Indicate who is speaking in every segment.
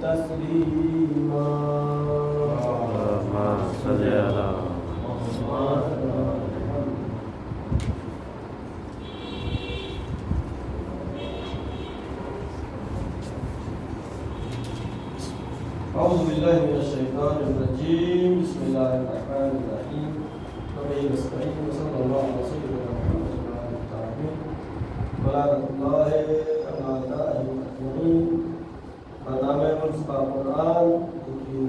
Speaker 1: تسليما اللهم صل على أعوذ بالله من الشيطان الرجيم بسم الله الرحمن الرحيم وبه نستعين وصلى الله على سيدنا محمد وعلى آله الطاهرين ورحمة الله وبركاته أجمعين برنامہ منصفہ قرآن کی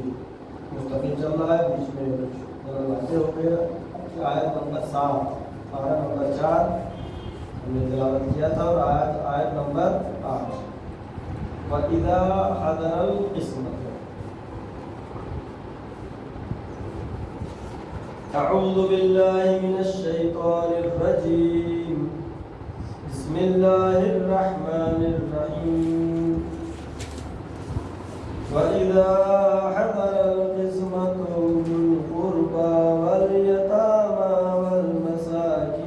Speaker 1: مستقل چل رہا ہے، بیچ میں واضح ہو گیا کہ آیت نمبر 7 آیت نمبر 4 ہم نے تلاوت کیا تھا اور آیت نمبر 8 وَإِذَا حَضَرَ الْقِسْمَةُ أعوذ بالله من الشيطان الرجيم بسم الله الرحمن الرحيم وَإِذَا حَضَرَ الْقِسْمَةُ أُولُو الْقُرْبَى وَالْيَتَامَى وَالْمَسَاكِينُ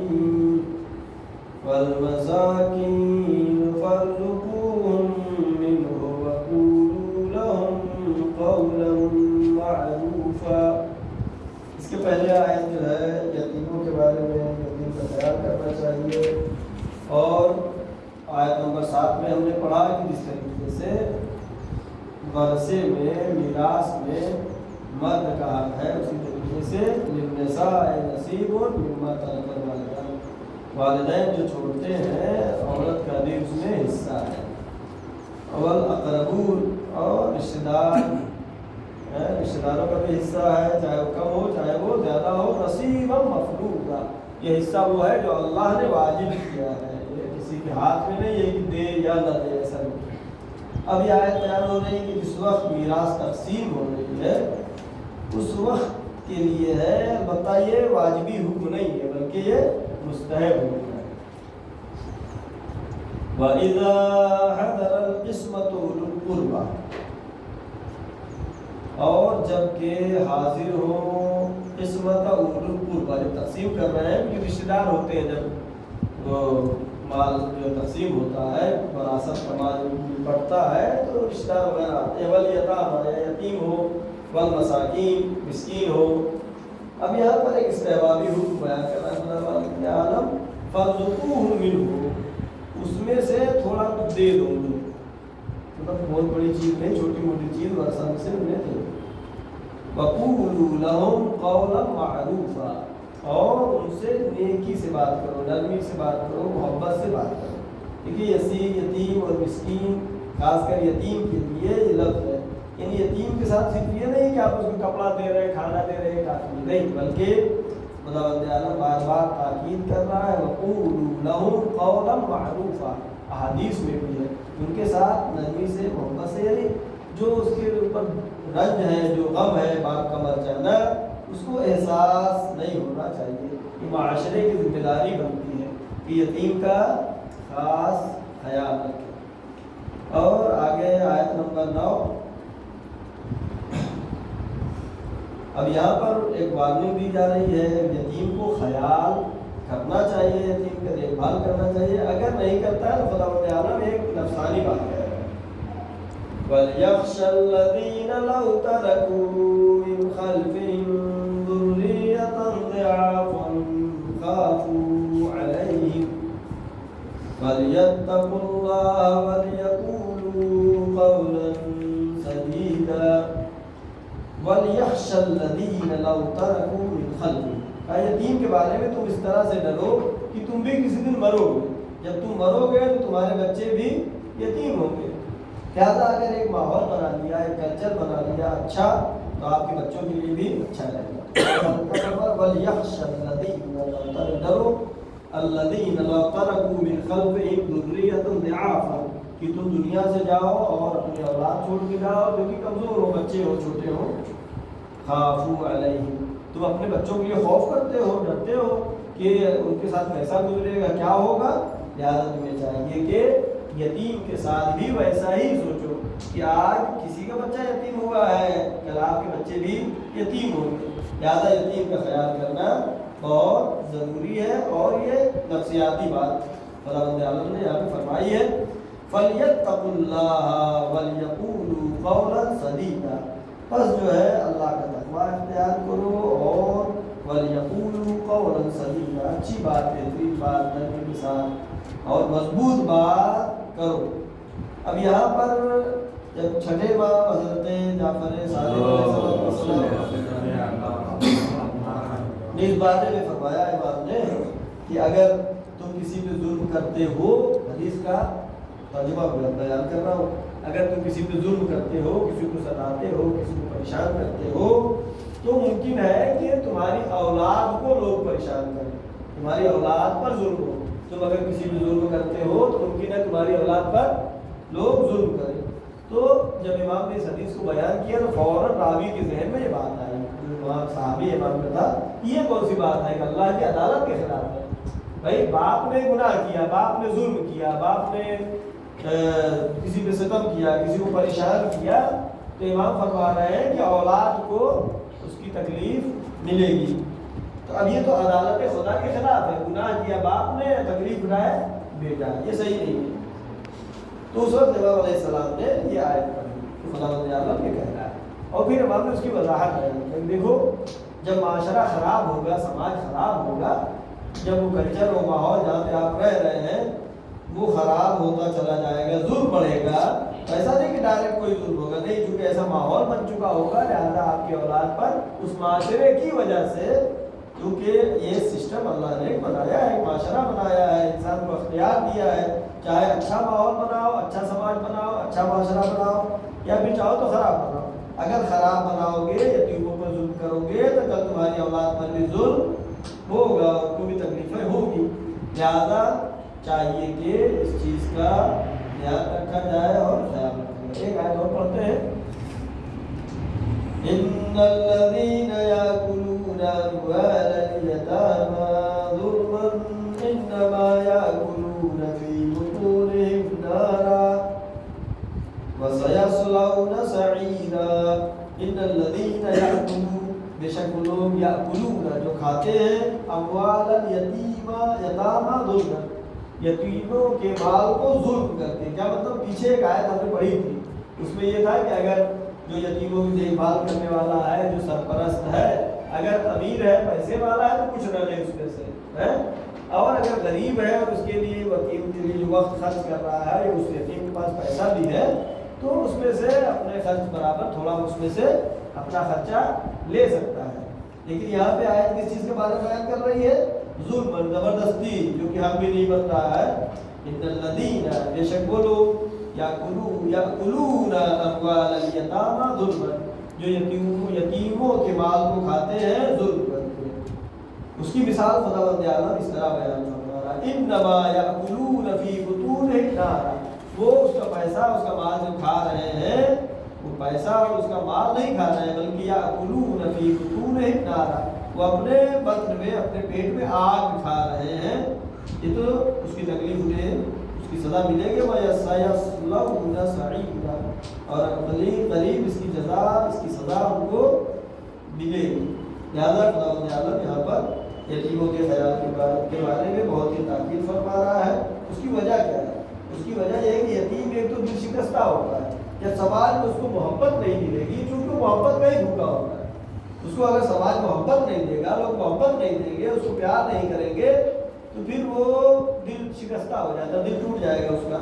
Speaker 1: فَارْزُقُوهُم مِّنْهُ وَقُولُوا لَهُمْ قَوْلًا مَّعْرُوفًا۔ اس کے پہلے آیت جو ہے یتیموں کے بارے میں یتیم کا خیال کرنا چاہیے، اور آیت نمبر 7 میں ہم نے پڑھا کہ جس طریقے سے ورثے میں میراث میں مرد کا حق ہے، اسی طریقے سے للنساء نصیب مما ترک الوالدین، والدین جو چھوڑتے ہیں عورت کا بھی اس میں حصہ ہے، والاقربون اور رشتہ داروں کا بھی حصہ ہے، چاہے وہ کم ہو چاہے وہ زیادہ ہو، نصیبا مفروضا، یہ حصہ وہ ہے جو اللہ نے واجب کیا ہے، یہ کسی کے ہاتھ میں نہیں ہے کہ دے یا نہ دے، ایسا نہیں۔ اب یہ آیت بیان ہو رہی ہے کہ جس وقت میراث تقسیم ہو رہی ہے اس وقت کے لیے ہے، البتہ یہ واجبی حکم نہیں ہے بلکہ یہ مستحب حکم ہے۔ وَإِذَا حَضَرَ الْقِسْمَةُ أُولُو الْقُرْبَى، اور جب کہ حاضر ہو قسمت اولو القربى، جب تقسیم کر رہے ہیں کہ رشتہ دار ہوتے ہیں، جب مال جو تقسیم ہوتا ہے وراثت کا مال بڑھتا ہے تو رشتہ دار وغیرہ آتے ہیں، والیتامى یا یتیم ہو، والمساکین مسکین ہو۔ اب یہاں پر ایک استحبابی حکم بیان کرنا ہے، عالم فارزقوہم منہ، اس میں سے تھوڑا کچھ دے دو، مطلب بہت بڑی چیز نہیں، چھوٹی موٹی چیز ورثہ میں سے انہیں دے دو۔ وَقُولُوا لَهُمْ قَوْلًا مَّعْرُوفًا، اور ان سے نیکی سے بات کرو، نرمی سے بات کرو، محبت سے بات کرو۔ دیکھیے یتیم اور مسکین، خاص کر یتیم کے لیے یہ لفظ ہے، یعنی یتیم کے ساتھ صرف یہ نہیں کہ آپ اس کو کپڑا دے رہے ہیں، کھانا دے رہے ہیں، کافی نہیں، بلکہ خداوند اعلیٰ بار بار تاکید کر رہا ہے، وَقُولُوا لَهُمْ قَوْلًا مَّعْرُوفًا، احادیث میں بھی ہے، ان کے ساتھ نرمی سے محبت سے، یعنی جو اس کے اوپر رنج ہے، جو غم ہے باپ کا مر جانا، اس کو احساس نہیں ہونا چاہیے۔ یہ معاشرے کی ذمہ داری بنتی ہے کہ یتیم کا خاص خیال رکھے۔ اور آگے آیت نمبر 9، اب یہاں پر ایک وارننگ دی جا رہی ہے، یتیم کو خیال کرنا چاہیے، یتیم کا دیکھ بھال کرنا چاہیے، اگر نہیں کرتا ہے تو خداوند اعلیٰ نے ایک نفسانی بات کہہ رہا ہے، وَلْيَخْشَ الَّذِينَ لَوْ تَرَكُوا مِنْ خَلْفِهِمْ ذُرِّيَّةً ضِعَافًا خَافُوا عَلَيْهِمْ فَلْيَتَّقُوا اللَّهَ وَلْيَقُولُوا قَوْلًا سَدِيدًا۔ وَلْيَخْشَ الَّذِينَ لَوْ تَرَكُوا مِنْ خَلْفِهِمْ، یتیم کے بارے میں تم اس طرح سے ڈرو کہ تم بھی کسی دن مرو گے، جب تم مرو گے تو تمہارے بچے بھی یتیم ہوں گے، لہٰذا اگر ایک ماحول بنا لیا، ایک کلچر بنا لیا اچھا، تو آپ کے بچوں کے لیے بھی اچھا رہے گا۔ وَلْيَخْشَ الَّذِينَ لَوْ تَرَكُوا مِنْ خَلْفِهِمْ ذُرِّيَّةً ضِعَافًا، کہ تم دنیا سے جاؤ اور اپنی اولاد چھوڑ کے جاؤ جو کہ کمزور ہو، بچے ہو، چھوٹے ہو، خَافُوا عَلَيْهِمْ، تم اپنے بچوں کے لیے خوف کرتے ہو، ڈرتے ہو کہ ان کے ساتھ کیسا گزرے گا، کیا ہوگا، لہٰذا تمہیں چاہیے کہ یتیم کے ساتھ بھی ویسا ہی سوچو کہ آج کسی کا بچہ یتیم ہوا ہے، کل آپ کے بچے بھی یتیم ہوں گے، لہٰذا یتیم کا خیال کرنا بہت ضروری ہے۔ اور یہ نفسیاتی بات خداوند عالم نے یہاں پہ فرمائی ہے فَلْيَتَّقُوا اللَّهَ وَلْيَقُولُوا قَوْلًا سَدِيدًا، بس جو ہے اللہ کا تقوی اختیار کرو اور وَلْيَقُولُوا قَوْلًا سَدِيدًا، اچھی بات، بہترین بات نرمی کے ساتھ اور مضبوط بات کرو۔ اب یہاں پر جب چھٹے امام حضرت جعفر صادق علیہ السلام نے اس بارے میں فرمایا امام نے کہ اگر تم کسی پہ ظلم کرتے ہو، حدیث کا ترجمہ بیان کر رہا ہوں، اگر تم کسی پہ ظلم کرتے ہو، کسی کو ستاتے ہو، کسی کو پریشان کرتے ہو، تو ممکن ہے کہ تمہاری اولاد کو لوگ پریشان کریں، تمہاری اولاد پر ظلم ہو۔ تم اگر کسی پہ ظلم کرتے ہو تو ممکن ہے تمہاری اولاد پر لوگ ظلم کریں۔ تو جب امام نے اس حدیث کو بیان کیا تو فوراً راوی کے ذہن میں یہ بات آئی، جو وہاں صحابی امام کا تھا، یہ کون سی بات ہے کہ اللہ کی عدالت کے خلاف ہے۔ بھائی باپ نے گناہ کیا، باپ نے ظلم کیا، باپ نے کسی پہ ستم کیا، کسی کو پریشان کیا، تو امام فرما رہے ہیں کہ اولاد کو اس کی تکلیف ملے گی۔ تو اب یہ تو عدالت خدا کے خلاف ہے، گناہ کیا باپ نے، تکلیف اٹھائے بیٹا، یہ صحیح نہیں ہے۔ تو اس وقت امام علیہ السلام نے یہ آیت پڑھی، خدا عالم یہ کہہ رہا ہے، اور پھر امام نے اس کی وضاحت کی۔ دیکھو جب معاشرہ خراب ہوگا، سماج خراب ہوگا، جب وہ کلچر و ماحول جہاں پہ آپ رہ رہے ہیں وہ خراب ہوتا چلا جائے گا، ظلم بڑھے گا، ایسا نہیں کہ ڈائریکٹ کوئی ظلم ہوگا، نہیں، چونکہ ایسا ماحول بن چکا ہوگا، لہٰذا آپ کی اولاد پر اس معاشرے کی وجہ سے، کیونکہ یہ سسٹم اللہ نے بنایا ہے، معاشرہ بنایا ہے، انسان کو اختیار دیا ہے، چاہے اچھا ماحول بناؤ، اچھا سماج بناؤ، اچھا معاشرہ بناؤ، یا پھر چاہو تو خراب بناؤ۔ اگر خراب بناؤ گے، یتیموں پر ظلم کرو گے، تو کل تمہاری اولاد پر بھی ظلم ہوگا، ان کو بھی تکلیفیں ہوگی۔ لہذا چاہیے کہ اس چیز کا دھیان رکھا جائے اور خیال رکھا جائے۔ ایک آیت اور پڑھتے ہیں، ان الذين ياكلون اموال اليتامى ظلما انما ياكلون في بطونهم نارا وسيصلون سعيرا۔ ان الذين ياكلون، بے شک وہ لوگ، یاکلون جو کھاتے ہیں، اموال الیتامى ظلما، یتیموں کے مال کو ظلم کرتے ہیں۔ کیا مطلب؟ پیچھے ایک آیت ہم نے پڑھی تھی، اس میں یہ تھا کہ اگر جو یتیموں کی دیکھ بھال کرنے والا ہے، جو سرپرست ہے، اگر امیر ہے، پیسے والا ہے، تو کچھ نہ لے اس میں سے ہے، اور اگر غریب ہے اور اس کے لیے یتیم کے لیے جو وقت خرچ کر رہا ہے، یا اس یتیم کے پاس پیسہ بھی ہے، تو اس میں سے اپنے خرچ برابر تھوڑا اس میں سے اپنا خرچہ لے سکتا ہے۔ لیکن یہاں پہ آیت کس چیز کے بارے میں بیان کر رہی ہے؟ ظلم، زبردستی، جو کہ حق بھی نہیں بن رہا ہے۔ ان الذین، بے شک وہ لوگ، یاکلون اموال الیتامى ظلما، جو یتیموں کے مال کو کھاتے ہیں ظلم کرتے ہیں۔ اس کی مثال خداوند عالم اس طرح بیان فرما رہا ہے، انما یاکلون فی بطونہم نارا، وہ اس کا پیسہ، اس کا مال جو کھا رہے ہیں، وہ پیسہ اور اس کا مال نہیں کھا رہے ہیں، بلکہ یاکلون فی بطونہم نارا، وہ اپنے بطن میں، اپنے پیٹ میں آگ کھا رہے ہیں۔ یہ تو اس کی تکلیف انہیں، اس کی سزا ملے گی، وَيَصْلَوْنَ سَعِيرًا، اور قریب اس کی جزا، اس کی سزا ان کو ملے گی۔ لہذا خداوند عالم یہاں پر یتیموں کے خیال کے بارے میں بہت ہی تاکید فرما رہا ہے۔ اس کی وجہ کیا ہے؟ اس کی وجہ یہ ہے کہ یتیم ایک تو دل شکستہ ہوتا ہے، جب سماج میں اس کو محبت نہیں ملے گی، چونکہ محبت کا ہی بھوکا ہوتا ہے، اس کو اگر سماج محبت نہیں دے گا، لوگ محبت نہیں دیں گے، اس کو پیار نہیں کریں گے، تو پھر وہ دل شکستہ ہو جاتا ہے، دل ٹوٹ جائے گا اس کا،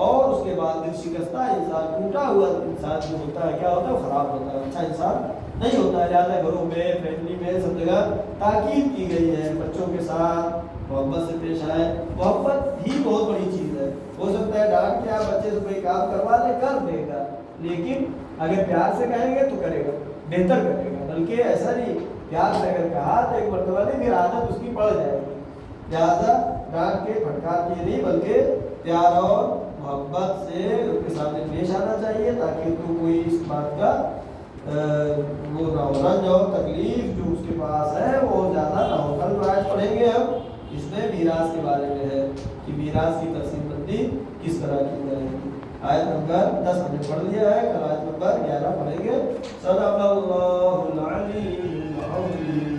Speaker 1: اور اس کے بعد دل شکستہ انسان، ٹوٹا ہوا انسان جو ہوتا ہے، کیا ہوتا ہے؟ وہ خراب ہوتا ہے، اچھا انسان نہیں ہوتا ہے۔ لہٰذا گھروں میں، فیملی میں، سب جگہ تاکید کی گئی ہے، بچوں کے ساتھ محبت سے پیش آئے۔ محبت ہی بہت بڑی چیز ہے۔ ہو سکتا ہے ڈانٹ کے آپ بچے سے کوئی کام کروا لے، کر دے گا، لیکن اگر پیار سے کہیں گے تو کرے گا، بہتر کرے گا، بلکہ ایسا نہیں، پیار سے اگر کہا تو ایک مرتبہ نہیں، پھر عادت اس کی پڑ جائے گی۔ لہٰذا ڈانٹ کے پھٹکار کے نہیں، بلکہ پیار اور محبت سے ان کے سامنے پیش آنا چاہیے، تاکہ ان کو کوئی اس بات کا وہ نہ ہو، رنج اور تکلیف جو اس کے پاس ہے وہ زیادہ نہ ہو۔ کل آیت پڑھیں گے ہم، اس میں میراث کے بارے میں ہے کہ میراث کی تقسیم بندی کس طرح کی جائے گی۔ آیت نمبر 10 ہم نے پڑھ لیا ہے، کل آیت نمبر 11 پڑھیں گے۔ صدق اللہ العلی العظیم۔